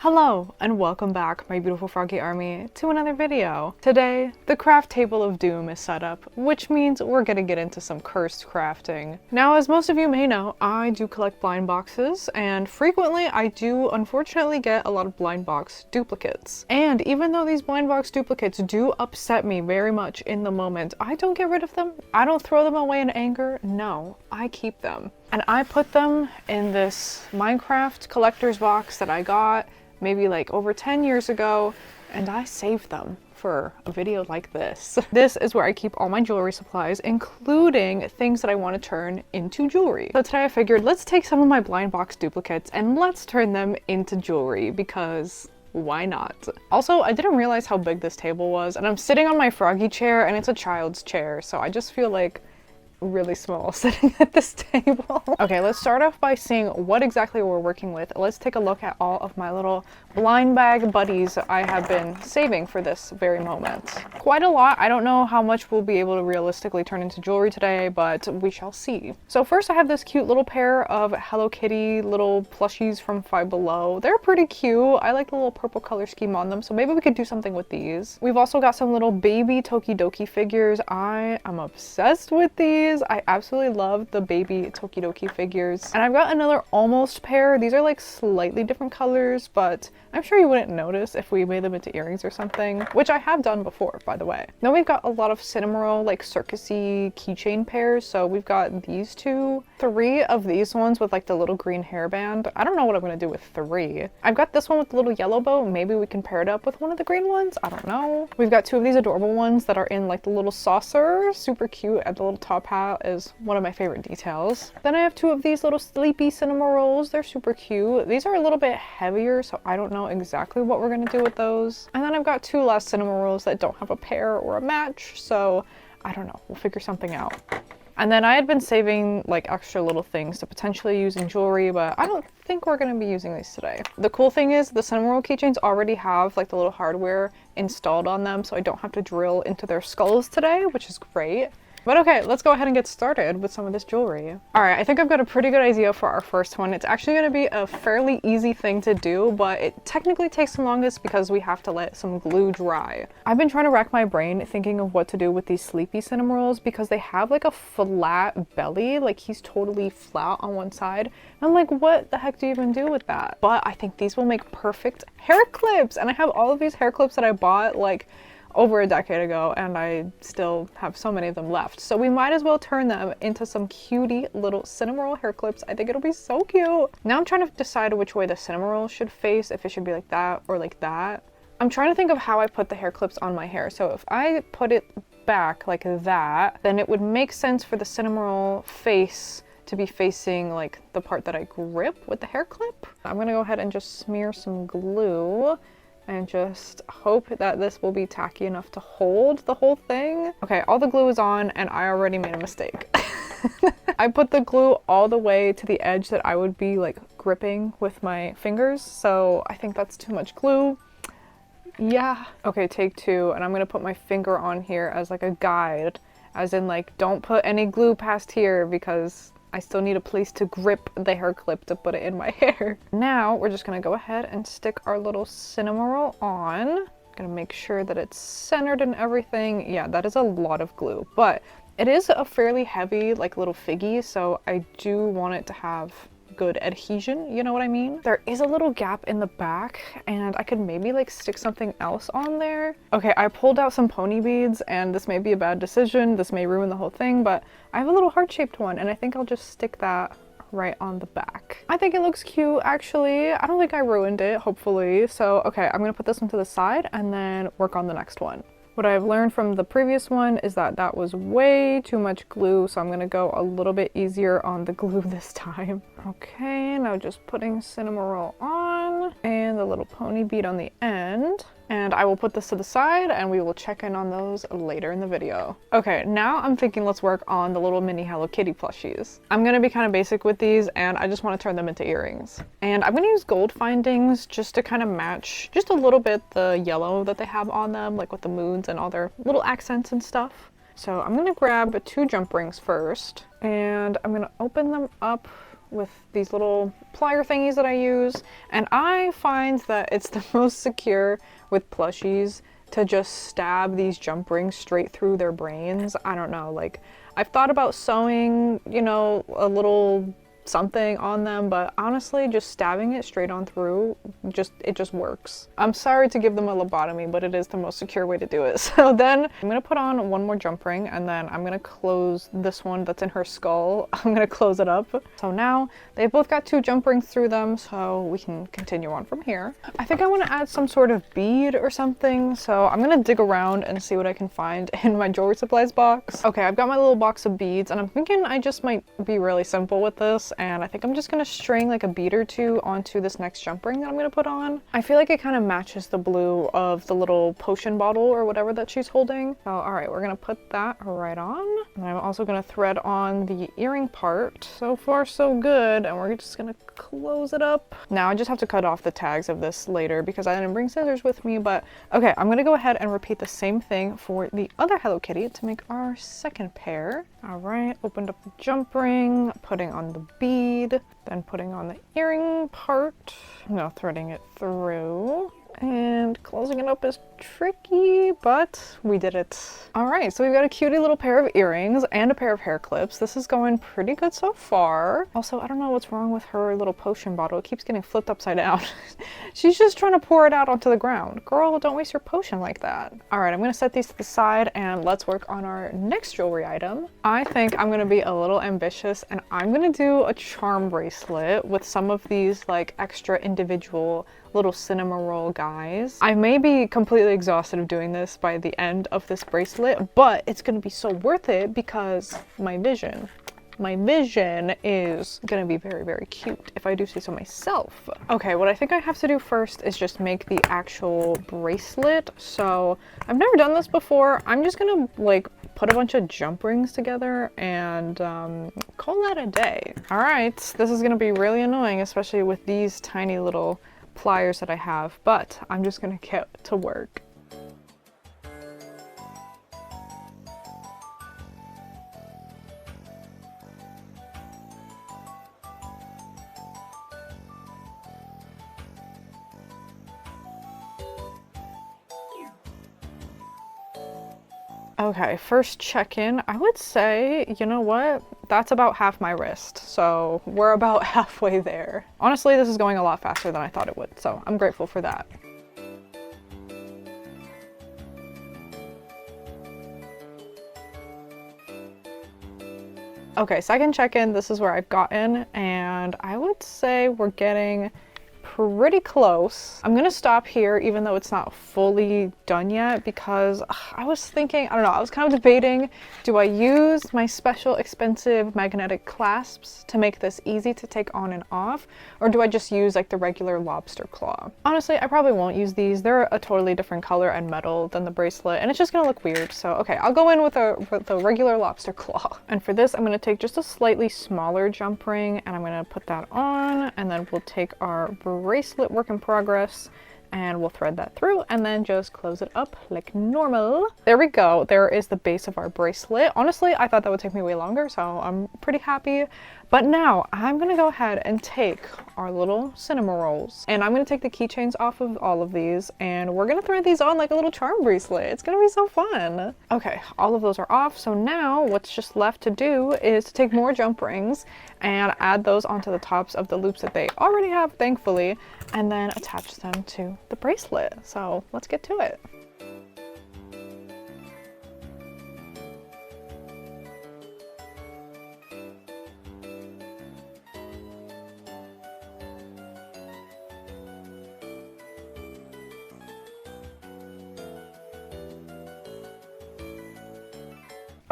Hello and welcome back, my beautiful froggy army, to another video. Today, the craft table of doom is set up, which means we're gonna get into some cursed crafting. Now, as most of you may know, I do collect blind boxes, and frequently I do unfortunately get a lot of blind box duplicates. And even though these blind box duplicates do upset me very much in the moment, I don't get rid of them. I don't throw them away in anger. No, I keep them. And I put them in this Minecraft collector's box that I got maybe like over 10 years ago, and I saved them for a video like this. This is where I keep all my jewelry supplies, including things that I want to turn into jewelry. So today I figured let's take some of my blind box duplicates and let's turn them into jewelry, because why not? Also, I didn't realize how big this table was, and I'm sitting on my froggy chair and it's a child's chair, so I just feel like really small sitting at this table. Okay, let's start off by seeing what exactly we're working with. Let's take a look at all of my little blind bag buddies I have been saving for this very moment. Quite a lot. I don't know how much we'll be able to realistically turn into jewelry today, but we shall see. So first I have this cute little pair of Hello Kitty little plushies from Five Below. They're pretty cute. I like the little purple color scheme on them, so maybe we could do something with these. We've also got some little baby Tokidoki figures. I am obsessed with these. I absolutely love the baby Tokidoki figures. And I've got another almost pair. These are like slightly different colors, but I'm sure you wouldn't notice if we made them into earrings or something, which I have done before, by the way. Then we've got a lot of Cinnamoroll, like circusy keychain pairs. So we've got these two, 3 of these ones with like the little green hairband. I don't know what I'm gonna do with 3. I've got this one with the little yellow bow. Maybe we can pair it up with one of the green ones. I don't know. We've got 2 of these adorable ones that are in like the little saucer, super cute, and the little top hat is one of my favorite details. Then I have 2 of these little sleepy Cinnamorolls. They're super cute. These are a little bit heavier, so I don't know exactly what we're gonna do with those. And then I've got 2 last Cinnamorolls that don't have a pair or a match, so I don't know. We'll figure something out. And then I had been saving like extra little things to potentially use in jewelry, but I don't think we're gonna be using these today. The cool thing is the Cinnamoroll keychains already have like the little hardware installed on them, so I don't have to drill into their skulls today, which is great. But okay, let's go ahead and get started with some of this jewelry. All right, I think I've got a pretty good idea for our first one. It's actually going to be a fairly easy thing to do, but it technically takes the longest because we have to let some glue dry. I've been trying to rack my brain thinking of what to do with these sleepy Cinnamorolls because they have like a flat belly, like he's totally flat on one side. And I'm like, what the heck do you even do with that? But I think these will make perfect hair clips, and I have all of these hair clips that I bought like over a decade ago, and I still have so many of them left. So we might as well turn them into some cutie little Cinnamoroll hair clips. I think it'll be so cute. Now I'm trying to decide which way the Cinnamoroll should face, if it should be like that or like that. I'm trying to think of how I put the hair clips on my hair. So if I put it back like that, then it would make sense for the Cinnamoroll face to be facing like the part that I grip with the hair clip. I'm gonna go ahead and just smear some glue and just hope that this will be tacky enough to hold the whole thing. Okay, all the glue is on and I already made a mistake. I put the glue all the way to the edge that I would be like gripping with my fingers, so I think that's too much glue. Yeah. Okay, take 2, and I'm gonna put my finger on here as like a guide, as in like don't put any glue past here because I still need a place to grip the hair clip to put it in my hair. Now we're just gonna go ahead and stick our little Cinnamoroll on. Gonna make sure that it's centered and everything. Yeah, that is a lot of glue, but it is a fairly heavy like little figgy, so I do want it to have good adhesion, you know what I mean? There is a little gap in the back, and I could maybe like stick something else on there. Okay, I pulled out some pony beads, and this may be a bad decision. This may ruin the whole thing, but I have a little heart-shaped one, and I think I'll just stick that right on the back. I think it looks cute, actually. I don't think I ruined it, hopefully. So, okay, I'm gonna put this one to the side and then work on the next one. What I've learned from the previous one is that that was way too much glue, so I'm gonna go a little bit easier on the glue this time. Okay, now just putting Cinnamoroll on and the little pony bead on the end. And I will put this to the side and we will check in on those later in the video. Okay, now I'm thinking let's work on the little mini Hello Kitty plushies. I'm gonna be kind of basic with these, and I just want to turn them into earrings. And I'm gonna use gold findings just to kind of match just a little bit the yellow that they have on them, like with the moons and all their little accents and stuff. So I'm gonna grab 2 jump rings first, and I'm gonna open them up with these little plier thingies that I use, and I find that it's the most secure with plushies to just stab these jump rings straight through their brains. I don't know, like, I've thought about sewing, you know, a little something on them, but honestly just stabbing it straight on through, it just works. I'm sorry to give them a lobotomy, but it is the most secure way to do it. So then I'm gonna put on one more jump ring, and then I'm gonna close this one that's in her skull. I'm gonna close it up. So now they've both got 2 jump rings through them, so we can continue on from here. I think I want to add some sort of bead or something, so I'm gonna dig around and see what I can find in my jewelry supplies box. Okay, I've got my little box of beads, and I'm thinking I just might be really simple with this, and I think I'm just gonna string like a bead or 2 onto this next jump ring that I'm gonna put on. I feel like it kind of matches the blue of the little potion bottle or whatever that she's holding. So all right, we're gonna put that right on, and I'm also gonna thread on the earring part. So far so good, and we're just gonna close it up. Now I just have to cut off the tags of this later because I didn't bring scissors with me, but okay, I'm gonna go ahead and repeat the same thing for the other Hello Kitty to make our second pair. All right, opened up the jump ring, putting on the bead, then putting on the earring part, now threading it through. And closing it up is tricky, but we did it. All right, so we've got a cutie little pair of earrings and a pair of hair clips. This is going pretty good so far. Also, I don't know what's wrong with her little potion bottle. It keeps getting flipped upside down. She's just trying to pour it out onto the ground. Girl, don't waste your potion like that. All right, I'm gonna set these to the side and let's work on our next jewelry item. I think I'm gonna be a little ambitious and I'm gonna do a charm bracelet with some of these like extra individual little cinema roll guys. I may be completely exhausted of doing this by the end of this bracelet, but it's gonna be so worth it because my vision is gonna be very, very cute, if I do say so myself. Okay, what I think I have to do first is just make the actual bracelet. So I've never done this before. I'm just gonna like put a bunch of jump rings together and call that a day. All right, this is gonna be really annoying, especially with these tiny little pliers that I have, but I'm just gonna get to work. Okay, first check-in. I would say, you know what? That's about half my wrist, so we're about halfway there. Honestly, this is going a lot faster than I thought it would, so I'm grateful for that. Okay, second check-in, this is where I've gotten, and I would say we're getting pretty close. I'm gonna stop here even though it's not fully done yet because I was thinking, I don't know, I was kind of debating, do I use my special expensive magnetic clasps to make this easy to take on and off, or do I just use like the regular lobster claw? Honestly, I probably won't use these. They're a totally different color and metal than the bracelet, and it's just gonna look weird. So okay, I'll go in with the regular lobster claw. And for this, I'm gonna take just a slightly smaller jump ring and I'm gonna put that on, and then we'll take our bracelet work in progress and we'll thread that through and then just close it up like normal. There we go. There is the base of our bracelet. Honestly, I thought that would take me way longer, so I'm pretty happy. But now I'm gonna go ahead and take our little cinema rolls and I'm gonna take the keychains off of all of these and we're gonna thread these on like a little charm bracelet. It's gonna be so fun. Okay, all of those are off. So now what's just left to do is to take more jump rings and add those onto the tops of the loops that they already have, thankfully, and then attach them to the bracelet. So let's get to it.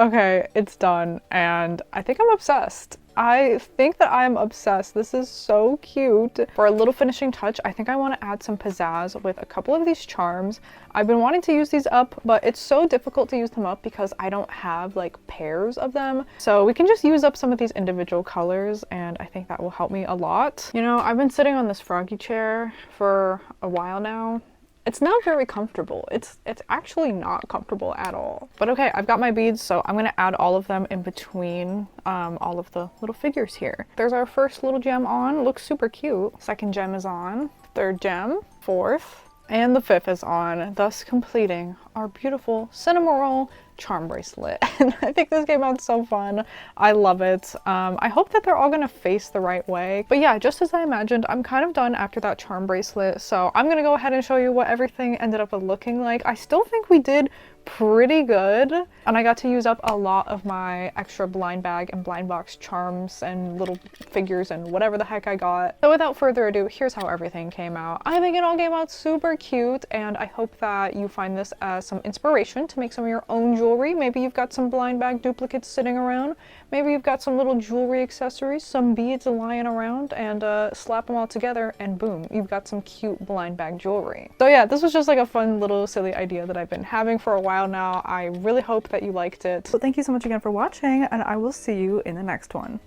Okay, it's done, and I think I'm obsessed. I think that I'm obsessed. This is so cute. For a little finishing touch, I think I want to add some pizzazz with a couple of these charms. I've been wanting to use these up, but it's so difficult to use them up because I don't have like pairs of them. So we can just use up some of these individual colors, and I think that will help me a lot. You know, I've been sitting on this froggy chair for a while now, It's not very comfortable. It's actually not comfortable at all. But okay, I've got my beads, so I'm gonna add all of them in between all of the little figures here. There's our first little gem on, looks super cute. Second gem is on, third gem, fourth, and the fifth is on, thus completing our beautiful Cinnamoroll charm bracelet. And I think this came out so fun. I love it. I hope that they're all gonna face the right way. But yeah, just as I imagined, I'm kind of done after that charm bracelet. So I'm gonna go ahead and show you what everything ended up looking like. I still think we did pretty good, and I got to use up a lot of my extra blind bag and blind box charms and little figures and whatever the heck I got. So without further ado, here's how everything came out. I think it all came out super cute, and I hope that you find this as some inspiration to make some of your own jewelry. Maybe you've got some blind bag duplicates sitting around. Maybe you've got some little jewelry accessories, some beads lying around, and slap them all together and boom, you've got some cute blind bag jewelry. So yeah, this was just like a fun little silly idea that I've been having for a while now. I really hope that you liked it. So thank you so much again for watching, and I will see you in the next one.